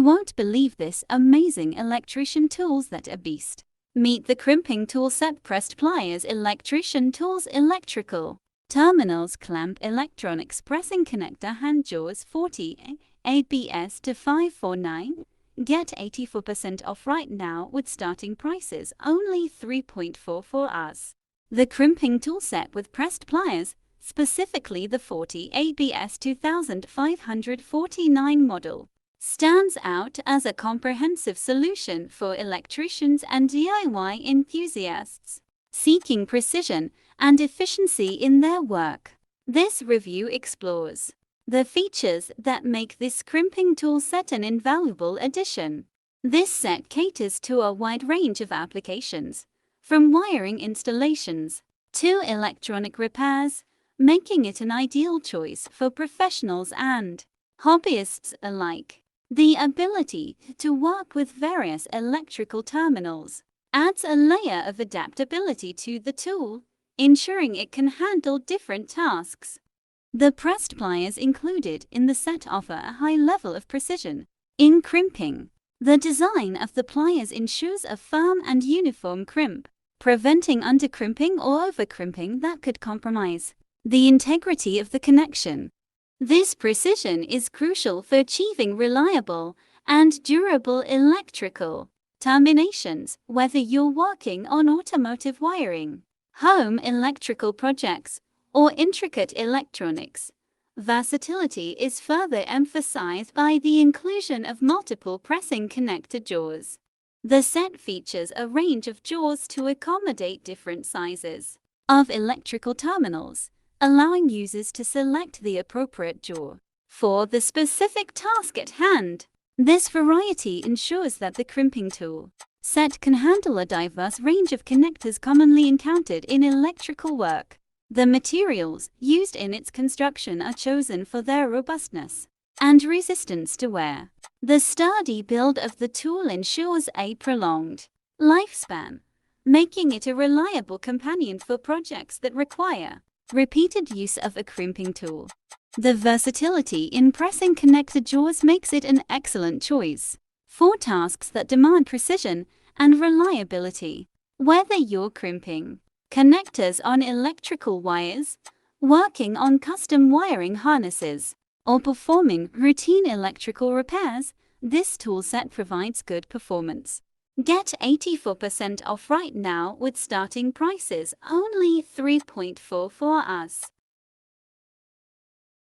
won't believe this, amazing electrician tools that a beast. Meet the crimping tool set. Pressed pliers, electrician tools, electrical terminals, clamp, electronics, pressing connector, hand jaws, 40 ABS to 549. Get 84% off right now with starting prices only 3.44 hours. The crimping tool set with pressed pliers, specifically the 40 ABS 2549 model, stands out as a comprehensive solution for electricians and DIY enthusiasts seeking precision and efficiency in their work. This review explores the features that make this crimping tool set an invaluable addition. This set caters to a wide range of applications, from wiring installations to electronic repairs, making it an ideal choice for professionals and hobbyists alike. The ability to work with various electrical terminals adds a layer of adaptability to the tool, ensuring it can handle different tasks. The pressed pliers included in the set offer a high level of precision in crimping. The design of the pliers ensures a firm and uniform crimp, preventing undercrimping or overcrimping that could compromise the integrity of the connection. This precision is crucial for achieving reliable and durable electrical terminations, whether you're working on automotive wiring, home electrical projects, or intricate electronics. Versatility is further emphasized by the inclusion of multiple pressing connector jaws. The set features a range of jaws to accommodate different sizes of electrical terminals, allowing users to select the appropriate jaw for the specific task at hand. This variety ensures that the crimping tool set can handle a diverse range of connectors commonly encountered in electrical work. The materials used in its construction are chosen for their robustness and resistance to wear. The sturdy build of the tool ensures a prolonged lifespan, making it a reliable companion for projects that require repeated use of a crimping tool. The versatility in pressing connector jaws makes it an excellent choice for tasks that demand precision and reliability. Whether you're crimping connectors on electrical wires, working on custom wiring harnesses, or performing routine electrical repairs, this tool set provides good performance. Get 84% off right now with starting prices only 3.44 hours.